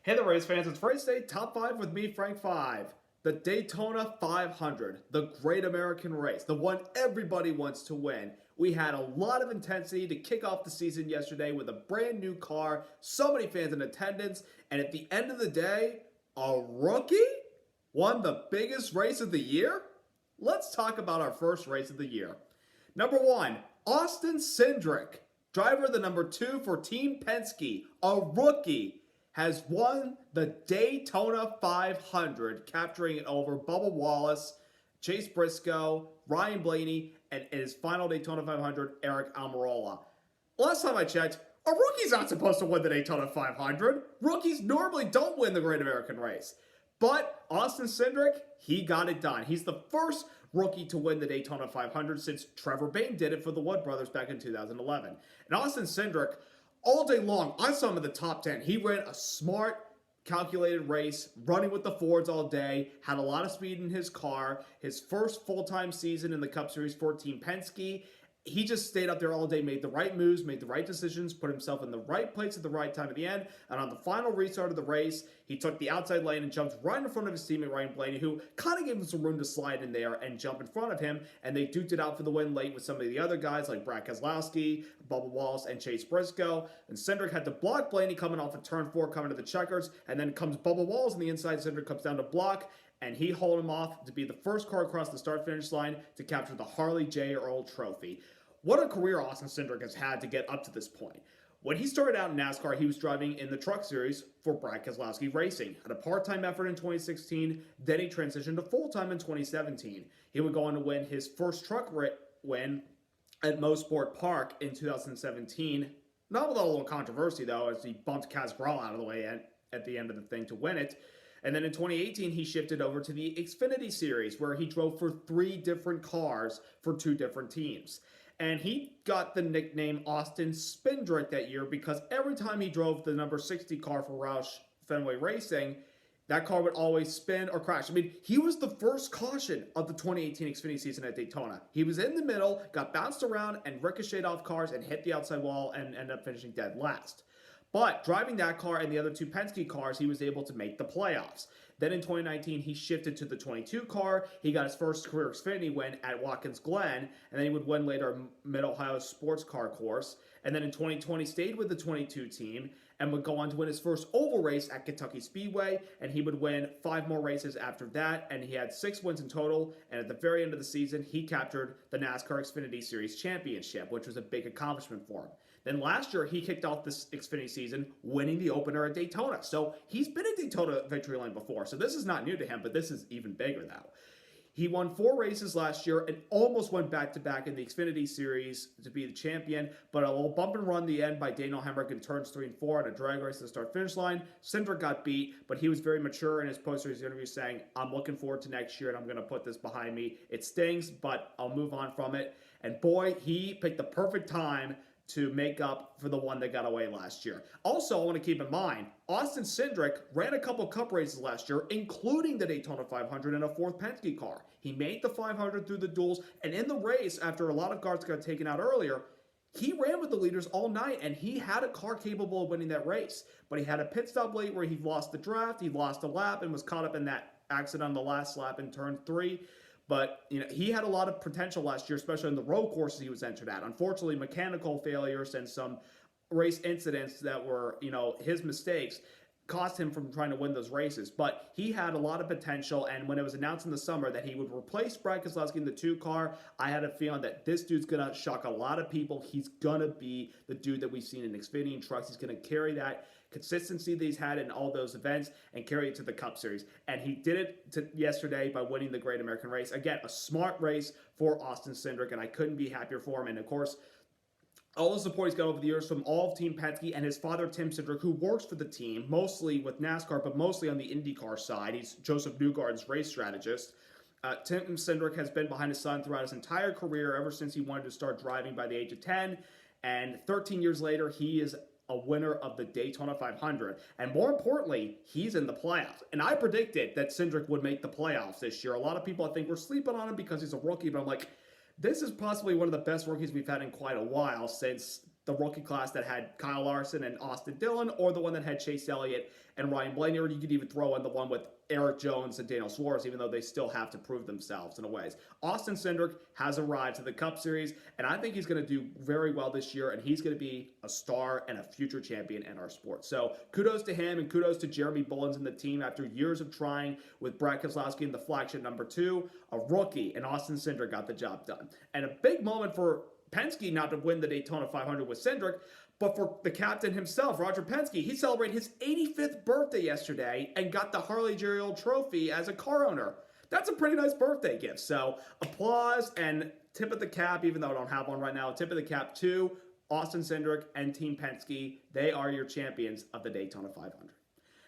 Hey there, race fans. It's Race Day Top 5 with me, Frank 5. The Daytona 500, the great American race, the one everybody wants to win. We had a lot of intensity to kick off the season yesterday with a brand new car, so many fans in attendance, and at the end of the day, a rookie won the biggest race of the year? Let's talk about our first race of the year. Number 1, Austin Cindric, driver of the number 2 for Team Penske, a rookie, has won the Daytona 500, capturing it over Bubba Wallace, Chase Briscoe, Ryan Blaney, and in his final Daytona 500, Eric Almirola. Last time I checked, a rookie's not supposed to win the Daytona 500. Rookies normally don't win the Great American Race. But Austin Cindric, he got it done. He's the first rookie to win the Daytona 500 since Trevor Bayne did it for the Wood brothers back in 2011. And Austin Cindric, all day long, I saw him in the top 10. He ran a smart, calculated race, running with the Fords all day, had a lot of speed in his car. His first full-time season in the Cup Series for Team Penske. He just stayed up there all day, made the right moves, made the right decisions, put himself in the right place at the right time at the end. And on the final restart of the race, he took the outside lane and jumped right in front of his teammate Ryan Blaney, who kind of gave him some room to slide in there and jump in front of him. And they duked it out for the win late with some of the other guys like Brad Keselowski, Bubba Wallace, and Chase Briscoe. And Cindric had to block Blaney coming off of turn 4, coming to the checkers. And then comes Bubba Wallace on the inside. Cindric comes down to block. And he hauled him off to be the first car across the start-finish line to capture the Harley J. Earl Trophy. What a career Austin Cindric has had to get up to this point. When he started out in NASCAR, he was driving in the Truck Series for Brad Keselowski Racing. Had a part-time effort in 2016, then he transitioned to full-time in 2017. He would go on to win his first truck win at Mosport Park in 2017. Not without a little controversy, though, as he bumped Kaz Grala out of the way at the end of the thing to win it. And then in 2018, he shifted over to the Xfinity Series, where he drove for 3 different cars for 2 different teams. And he got the nickname Austin Cindric that year because every time he drove the number 60 car for Roush Fenway Racing, that car would always spin or crash. I mean, he was the first caution of the 2018 Xfinity season at Daytona. He was in the middle, got bounced around, and ricocheted off cars and hit the outside wall and ended up finishing dead last. But driving that car and the other 2 Penske cars, he was able to make the playoffs. Then in 2019, he shifted to the 22 car. He got his first career Xfinity win at Watkins Glen, and then he would win later Mid-Ohio Sports Car Course. And then in 2020, stayed with the 22 team and would go on to win his first oval race at Kentucky Speedway, and he would win 5 more races after that, and he had 6 wins in total, and at the very end of the season, he captured the NASCAR Xfinity Series Championship, which was a big accomplishment for him. Then last year, he kicked off this Xfinity season winning the opener at Daytona. So he's been at Daytona victory lane before. So this is not new to him, but this is even bigger now. He won 4 races last year and almost went back-to-back in the Xfinity Series to be the champion, but a little bump and run the end by Daniel Hemrick in turns 3 and 4 at a drag race at the start-finish line. Cindric got beat, but he was very mature in his post-race interview saying, I'm looking forward to next year and I'm going to put this behind me. It stings, but I'll move on from it. And boy, he picked the perfect time to make up for the one that got away last year. Also, I want to keep in mind, Austin Cindric ran a couple Cup races last year, including the Daytona 500 in a 4th Penske car. He made the 500 through the duels, and in the race, after a lot of cars got taken out earlier, he ran with the leaders all night, and he had a car capable of winning that race. But he had a pit stop late where he lost the draft, he lost a lap, and was caught up in that accident on the last lap in turn 3. But he had a lot of potential last year, especially in the road courses he was entered at. Unfortunately, mechanical failures and some race incidents that were, his mistakes cost him from trying to win those races. But he had a lot of potential, and when it was announced in the summer that he would replace Brad Keselowski in the 2 car, I had a feeling that this dude's going to shock a lot of people. He's going to be the dude that we've seen in Xfinity and trucks. He's going to carry that consistency that he's had in all those events and carry it to the Cup Series. And he did it yesterday by winning the Great American Race. Again, a smart race for Austin Cindric, and I couldn't be happier for him. And of course, all the support he's got over the years from all of Team Penske and his father, Tim Cindric, who works for the team, mostly with NASCAR, but mostly on the IndyCar side. He's Joseph Newgarden's race strategist. Tim Cindric has been behind his son throughout his entire career, ever since he wanted to start driving by the age of 10. And 13 years later, he is a winner of the Daytona 500. And more importantly, he's in the playoffs. And I predicted that Cindric would make the playoffs this year. A lot of people, I think, were sleeping on him because he's a rookie, but I'm like, this is possibly one of the best rookies we've had in quite a while since the rookie class that had Kyle Larson and Austin Dillon, or the one that had Chase Elliott and Ryan Blaney, or you could even throw in the one with Eric Jones and Daniel Suarez, even though they still have to prove themselves in a ways. Austin Cindric has arrived to the Cup Series, and I think he's going to do very well this year, and he's going to be a star and a future champion in our sport. So kudos to him, and kudos to Jeremy Bullins and the team after years of trying with Brad Keselowski in the flagship number 2. A rookie, and Austin Cindric got the job done. And a big moment for Penske not to win the Daytona 500 with Cindric, but for the captain himself, Roger Penske. He celebrated his 85th birthday yesterday and got the Harley Jerial Trophy as a car owner. That's a pretty nice birthday gift. So applause and tip of the cap, even though I don't have one right now, tip of the cap to Austin Cindric and Team Penske. They are your champions of the Daytona 500.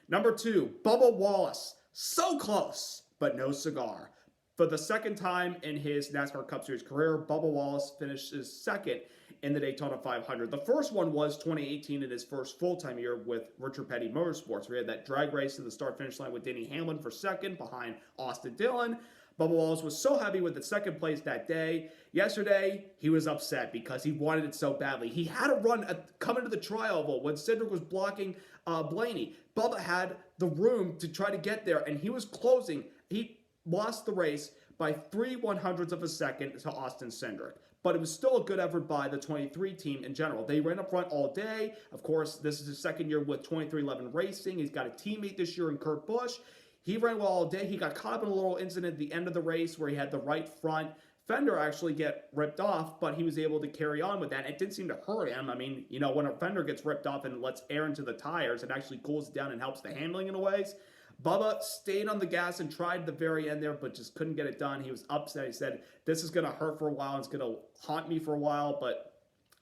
Number 2, Bubba Wallace. So close, but no cigar. For the second time in his NASCAR Cup Series career, Bubba Wallace finishes second in the Daytona 500. The first one was 2018 in his first full-time year with Richard Petty Motorsports. We had that drag race to the start-finish line with Denny Hamlin for second behind Austin Dillon. Bubba Wallace was so happy with the second place that day. Yesterday, he was upset because he wanted it so badly. He had a run coming to the tri-oval when Cindric was blocking Blaney. Bubba had the room to try to get there, and he was closing. He lost the race by 3/100ths of a second to Austin Cindric. But it was still a good effort by the 23 team in general. They ran up front all day. Of course, this is his second year with 2311 Racing. He's got a teammate this year in Kurt Busch. He ran well all day. He got caught up in a little incident at the end of the race where he had the right front fender actually get ripped off, but he was able to carry on with that. It didn't seem to hurt him. I mean, you know, when a fender gets ripped off and lets air into the tires, it actually cools it down and helps the handling in a ways. Bubba stayed on the gas and tried the very end there, but just couldn't get it done. He was upset. He said, this is going to hurt for a while. It's going to haunt me for a while, but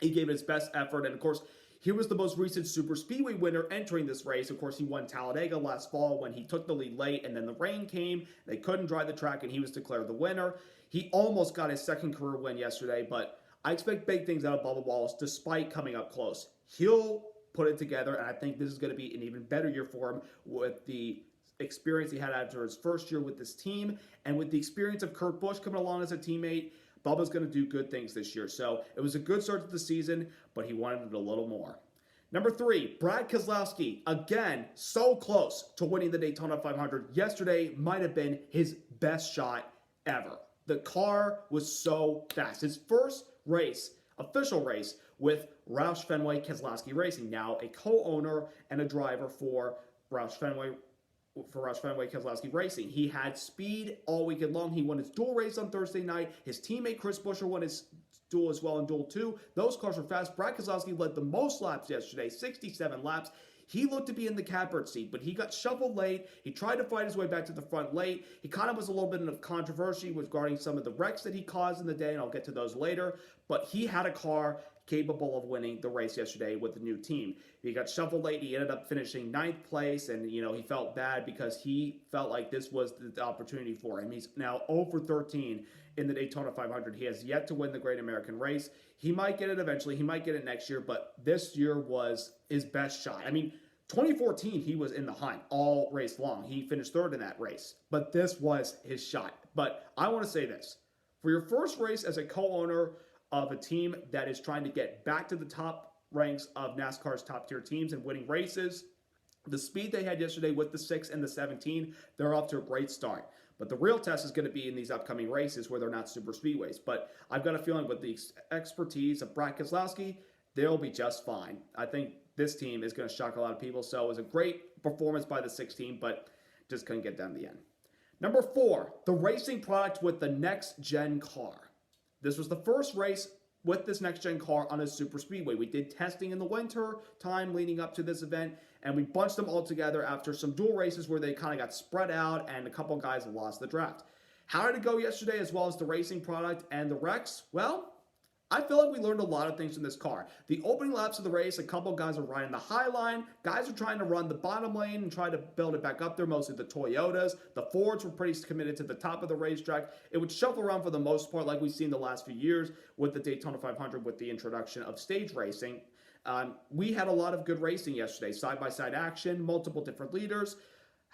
he gave his best effort. And, of course, he was the most recent Super Speedway winner entering this race. Of course, he won Talladega last fall when he took the lead late, and then the rain came. They couldn't dry the track, and he was declared the winner. He almost got his second career win yesterday, but I expect big things out of Bubba Wallace despite coming up close. He'll put it together, and I think this is going to be an even better year for him with the experience he had after his first year with this team, and with the experience of Kurt Busch coming along as a teammate. Bubba's going to do good things this year. So it was a good start to the season, but he wanted it a little more. Number 3, Brad Keselowski. Again, so close to winning the Daytona 500. Yesterday might have been his best shot ever. The car was so fast. His first race, official race, with Roush Fenway Keselowski Racing, now a co-owner and a driver for Roush Fenway Keselowski Racing. He had speed all weekend long. He won his dual race on Thursday night. His teammate Chris Buescher won his duel as well in duel 2. Those cars were fast. Brad Keselowski led the most laps yesterday, 67 laps. He looked to be in the catbird seat, but he got shuffled late. He tried to fight his way back to the front late. He kind of was a little bit of controversy regarding some of the wrecks that he caused in the day, and I'll get to those later. But he had a car capable of winning the race yesterday with the new team. He got shuffled late. He ended up finishing 9th place, and, you know, he felt bad because he felt like this was the opportunity for him. He's now 0 for 13 in the Daytona 500. He has yet to win the Great American Race. He might get it eventually. He might get it next year, but this year was his best shot. I mean, 2014, he was in the hunt all race long. He finished 3rd in that race, but this was his shot. But I want to say this. For your first race as a co-owner of a team that is trying to get back to the top ranks of NASCAR's top-tier teams and winning races, the speed they had yesterday with the 6 and the 17, they're off to a great start. But the real test is going to be in these upcoming races where they're not super speedways. But I've got a feeling with the expertise of Brad Keselowski, they'll be just fine. I think this team is going to shock a lot of people. So it was a great performance by the 6 team, but just couldn't get down to the end. Number 4, the racing product with the next-gen car. This was the first race with this next-gen car on a super speedway. We did testing in the winter time leading up to this event, and we bunched them all together after some dual races where they kind of got spread out and a couple guys lost the draft. How did it go yesterday as well as the racing product and the wrecks? Well, I feel like we learned a lot of things from this car. The opening laps of the race, a couple guys are riding the high line. Guys are trying to run the bottom lane and try to build it back up there, mostly the Toyotas. The Fords were pretty committed to the top of the racetrack. It would shuffle around for the most part like we've seen the last few years with the Daytona 500 with the introduction of stage racing. We had a lot of good racing yesterday, side-by-side action, multiple different leaders.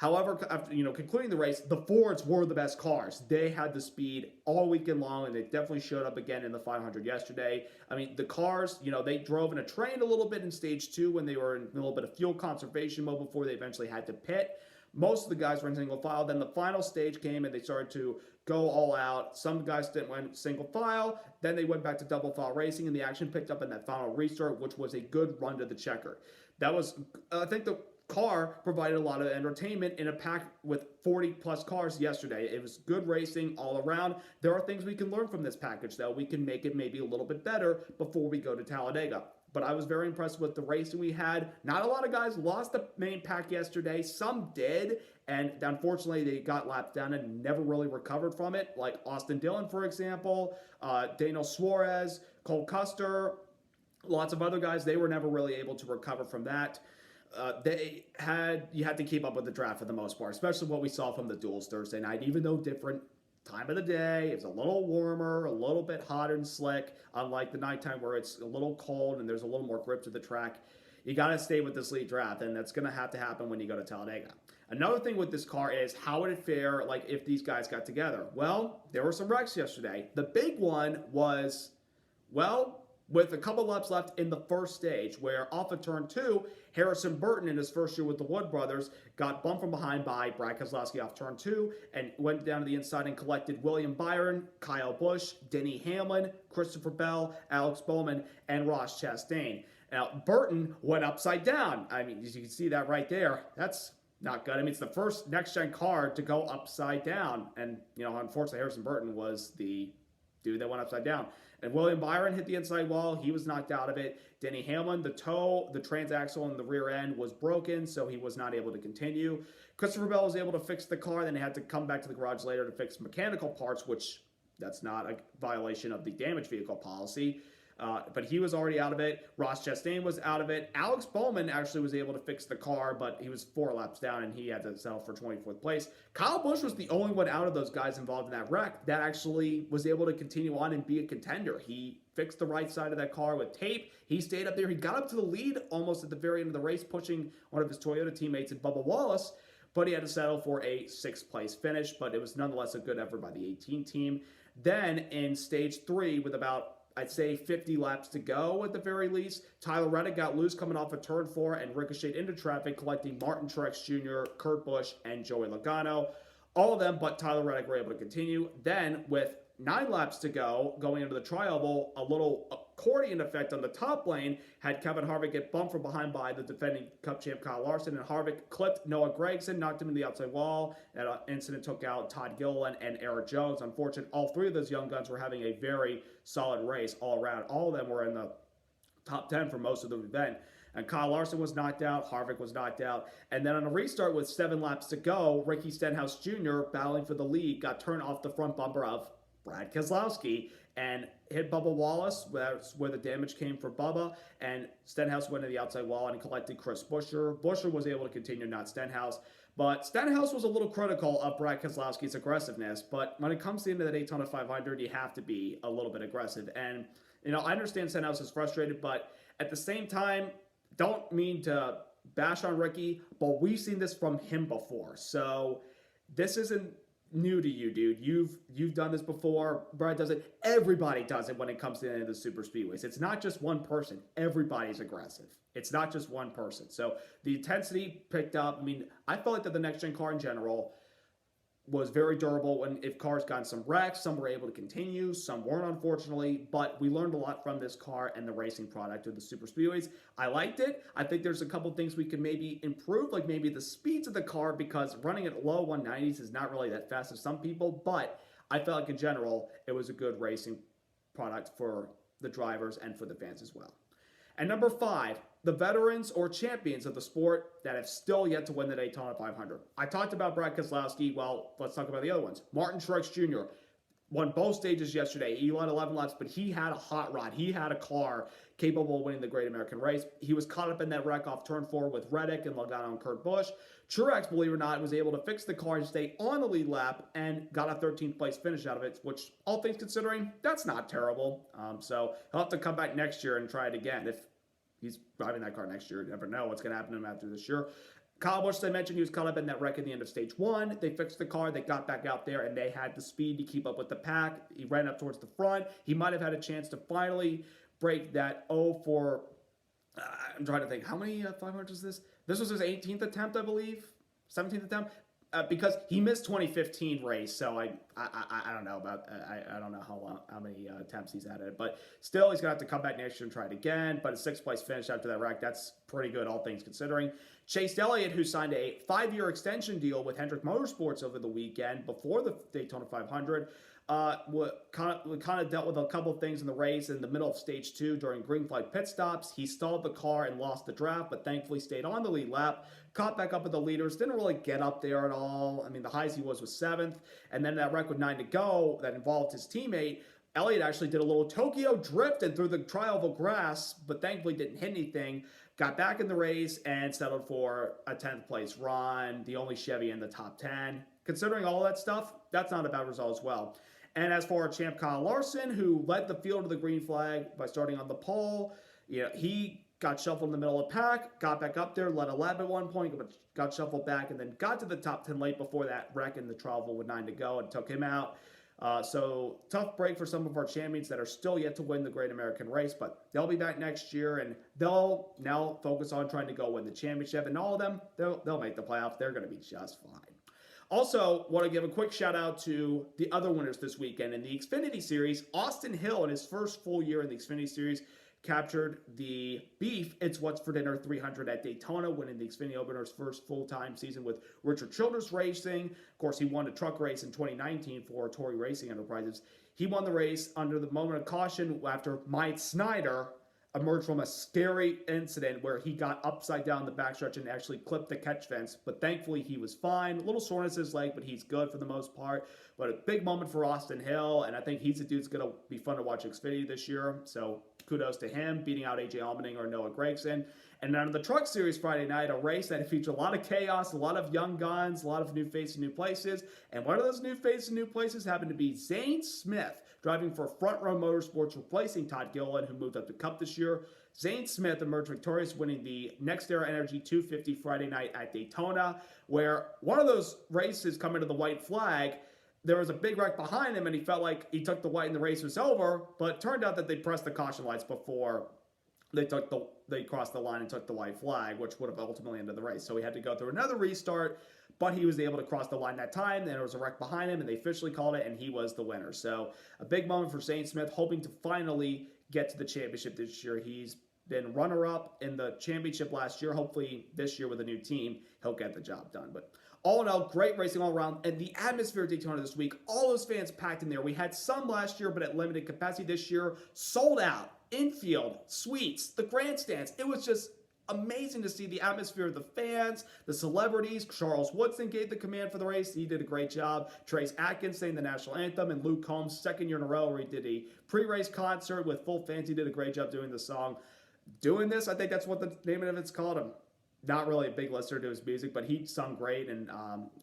However, after, concluding the race, the Fords were the best cars. They had the speed all weekend long, and they definitely showed up again in the 500 yesterday. I mean, the cars, they drove in a train a little bit in stage 2 when they were in a little bit of fuel conservation mode before they eventually had to pit. Most of the guys were in single file. Then the final stage came, and they started to go all out. Some guys didn't went single file. Then they went back to double file racing, and the action picked up in that final restart, which was a good run to the checker. That was, I think, the car provided a lot of entertainment in a pack with 40 plus cars yesterday. It was good racing all around. There are things we can learn from this package, though. We can make it maybe a little bit better before we go to Talladega. But I was very impressed with the racing we had. Not a lot of guys lost the main pack yesterday. Some did, and unfortunately they got lapped down and never really recovered from it, like Austin Dillon, for example, Daniel Suarez, Cole Custer, lots of other guys. They were never really able to recover from that. You had to keep up with the draft for the most part, especially what we saw from the duels Thursday night. Even though different time of the day, it's a little warmer, a little bit hotter and slick, unlike the nighttime where it's a little cold and there's a little more grip to the track. You got to stay with this lead draft, and that's going to have to happen when you go to Talladega. Another thing with this car is how would it fare like if these guys got together? Well, there were some wrecks yesterday. The big one was, with a couple laps left in the first stage, where off of turn 2, Harrison Burton, in his first year with the Wood brothers, got bumped from behind by Brad Keselowski off turn 2 and went down to the inside and collected William Byron, Kyle Busch, Denny Hamlin, Christopher Bell, Alex Bowman, and Ross Chastain. Now, Burton went upside down. I mean, as you can see that right there, that's not good. I mean, it's the first next-gen car to go upside down. And, unfortunately, Harrison Burton was the dude that went upside down. And William Byron hit the inside wall. He was knocked out of it. Denny Hamlin, the transaxle in the rear end was broken, so he was not able to continue. Christopher Bell was able to fix the car, then he had to come back to the garage later to fix mechanical parts, which that's not a violation of the damaged vehicle policy. But he was already out of it. Ross Chastain was out of it. Alex Bowman actually was able to fix the car, but he was 4 laps down, and he had to settle for 24th place. Kyle Busch was the only one out of those guys involved in that wreck that actually was able to continue on and be a contender. He fixed the right side of that car with tape. He stayed up there. He got up to the lead almost at the very end of the race, pushing one of his Toyota teammates, Bubba Wallace, but he had to settle for a 6th place finish, but it was nonetheless a good effort by the 18 team. Then in stage 3, with about I'd say 50 laps to go at the very least, Tyler Reddick got loose coming off of turn 4 and ricocheted into traffic, collecting Martin Truex Jr., Kurt Busch, and Joey Logano. All of them but Tyler Reddick were able to continue. Then, with 9 laps to go, going into the tri-oval, a little accordion effect on the top lane had Kevin Harvick get bumped from behind by the defending Cup champ Kyle Larson, and Harvick clipped Noah Gragson, knocked him in the outside wall. That incident took out Todd Gilliland and Eric Jones. Unfortunately, all 3 of those young guns were having a very solid race all around. All of them were in the top 10 for most of the event. And Kyle Larson was knocked out, Harvick was knocked out. And then on a restart with 7 laps to go, Ricky Stenhouse Jr., battling for the lead, got turned off the front bumper of Brad Keselowski and hit Bubba Wallace. That's where the damage came for Bubba. And Stenhouse went to the outside wall and collected Chris Buescher. Buescher was able to continue, not Stenhouse. But Stenhouse was a little critical of Brad Keselowski's aggressiveness. But when it comes to the end of the Daytona 500, you have to be a little bit aggressive. And, I understand Stenhouse is frustrated, but at the same time, don't mean to bash on Ricky, but we've seen this from him before. So this isn't new to you, dude. You've done this before. Brad does it. Everybody does it when it comes to the end of the super speedways. It's not just one person. Everybody's aggressive. It's not just one person. So the intensity picked up. I mean, I felt like that the next gen car in general was very durable. When if cars got in some wrecks, some were able to continue, some weren't, unfortunately. But we learned a lot from this car and the racing product of the super speedways. I liked it. I think there's a couple things we can maybe improve, like maybe the speeds of the car, because running at low 190s is not really that fast as some people. But I felt like in general, it was a good racing product for the drivers and for the fans as well. And number 5, the veterans or champions of the sport that have still yet to win the Daytona 500. I talked about Brad Keselowski. Well, let's talk about the other ones. Martin Truex Jr. won both stages yesterday. He led 11 laps, but he had a hot rod. He had a car capable of winning the Great American Race. He was caught up in that wreck off turn 4 with Reddick and Logano and Kurt Busch. Truex, believe it or not, was able to fix the car and stay on the lead lap and got a 13th place finish out of it, which, all things considering, that's not terrible. So he'll have to come back next year and try it again. If he's driving that car next year, you never know what's going to happen to him after this year. Kyle Busch, as I mentioned, he was caught up in that wreck at the end of stage 1. They fixed the car, they got back out there, and they had the speed to keep up with the pack. He ran up towards the front. He might have had a chance to finally break that I'm trying to think, how many 500s is this? This was his 18th attempt, I believe, 17th attempt, because he missed 2015 race. So I don't know about I don't know how many attempts he's at it, but still he's gonna have to come back next year and try it again. But a 6th place finish after that wreck, that's pretty good, all things considering. Chase Elliott, who signed a 5-year extension deal with Hendrick Motorsports over the weekend before the Daytona 500. Kind of dealt with a couple of things in the race in the middle of stage 2 during green flag pit stops. He stalled the car and lost the draft, but thankfully stayed on the lead lap. Caught back up with the leaders. Didn't really get up there at all. I mean, the highest he was 7th. And then that wreck with 9 to go that involved his teammate, Elliott actually did a little Tokyo drifted through the tri-oval grass, but thankfully didn't hit anything. Got back in the race and settled for a 10th place run, the only Chevy in the top 10. Considering all that stuff, that's not a bad result as well. And as for our champ Kyle Larson, who led the field to the green flag by starting on the pole, he got shuffled in the middle of the pack, got back up there, led a lap at one point, but got shuffled back, and then got to the top 10 late before that wreck in the tri-oval with 9 to go and took him out. So tough break for some of our champions that are still yet to win the Great American Race, but they'll be back next year, and they'll now focus on trying to go win the championship, and all of them, they'll make the playoffs. They're going to be just fine. Also, want to give a quick shout out to the other winners this weekend in the Xfinity Series. Austin Hill, in his first full year in the Xfinity Series, captured the Beef It's What's for Dinner 300 at Daytona, winning the Xfinity Opener's first full-time season with Richard Childress Racing. Of course, he won a truck race in 2019 for Tory Racing Enterprises. He won the race under the moment of caution after Mike Snyder emerged from a scary incident where he got upside down the backstretch and actually clipped the catch fence, but thankfully he was fine. A little soreness in his leg, but he's good for the most part. But a big moment for Austin Hill, and I think he's a dude that's going to be fun to watch Xfinity this year, so kudos to him, beating out AJ Allmendinger or Noah Gragson. And then on the Truck Series Friday night, a race that featured a lot of chaos, a lot of young guns, a lot of new faces, new places, and one of those new faces, new places happened to be Zane Smith, driving for Front Row Motorsports, replacing Todd Gilliland, who moved up to Cup this year. Zane Smith emerged victorious, winning the NextEra Energy 250 Friday night at Daytona, where one of those races coming to the white flag, there was a big wreck behind him, and he felt like he took the white and the race was over, but it turned out that they pressed the caution lights before they crossed the line and took the white flag, which would have ultimately ended the race. So he had to go through another restart, but he was able to cross the line that time. Then there was a wreck behind him, and they officially called it, and he was the winner. So a big moment for Zane Smith, hoping to finally get to the championship this year. He's been runner-up in the championship last year. Hopefully this year with a new team, he'll get the job done. But all in all, great racing all around. And the atmosphere at Daytona this week, all those fans packed in there. We had some last year, but at limited capacity this year. Sold out, infield, suites, the grandstands. It was just amazing to see the atmosphere of the fans, the celebrities. Charles Woodson gave the command for the race. He did a great job. Trace Atkins sang the national anthem, and Luke Combs, second year in a row, where he did a pre-race concert with full fans. He did a great job doing the song. Doing this, I think that's what the name of it's called. I'm not really a big listener to his music, but he sung great, and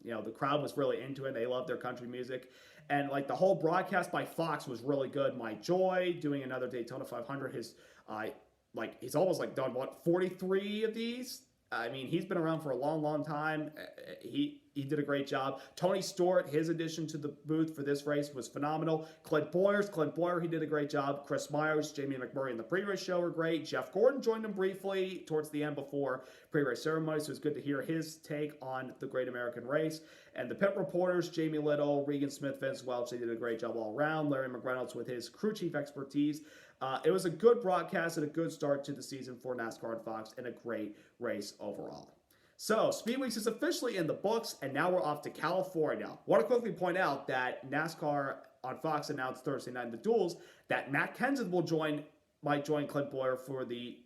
the crowd was really into it. They loved their country music, and like the whole broadcast by Fox was really good. Mike Joy doing another Daytona 500. He's almost like done 43 of these. I mean, he's been around for a long, long time. He did a great job. Tony Stewart, his addition to the booth for this race was phenomenal. Clint Boyer, he did a great job. Chris Myers, Jamie McMurray in the pre-race show were great. Jeff Gordon joined him briefly towards the end before pre-race ceremony, so it was good to hear his take on the Great American Race. And the pit reporters, Jamie Little, Regan Smith, Vince Welch, they did a great job all around. Larry McReynolds with his crew chief expertise. It was a good broadcast and a good start to the season for NASCAR and Fox, and a great race overall. So, Speed Weeks is officially in the books, and now we're off to California. I want to quickly point out that NASCAR on Fox announced Thursday night in the duels that Matt Kenseth might join Clint Boyer for the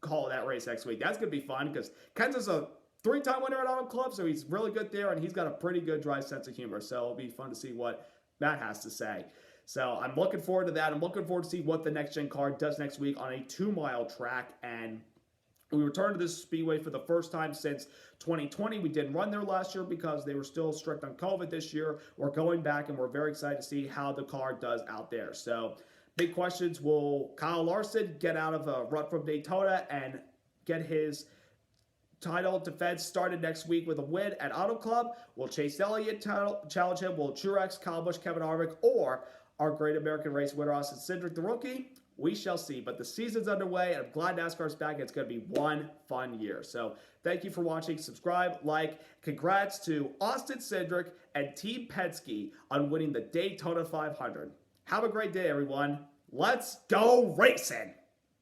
call of that race next week. That's going to be fun because Kenseth's a 3-time winner at Auto Club, so he's really good there, and he's got a pretty good dry sense of humor. So it'll be fun to see what Matt has to say. So I'm looking forward to that. I'm looking forward to see what the next-gen car does next week on a 2-mile track. And we returned to this speedway for the first time since 2020. We didn't run there last year because they were still strict on COVID this year. We're going back, and we're very excited to see how the car does out there. So big questions. Will Kyle Larson get out of a rut from Daytona and get his title defense started next week with a win at Auto Club. Will Chase Elliott challenge him? Will Truex, Kyle Busch, Kevin Harvick, or our Great American Race winner, Austin Cindric, the rookie? We shall see. But the season's underway, and I'm glad NASCAR's back. It's going to be one fun year. So thank you for watching. Subscribe, like. Congrats to Austin Cindric and Team Penske on winning the Daytona 500. Have a great day, everyone. Let's go racing!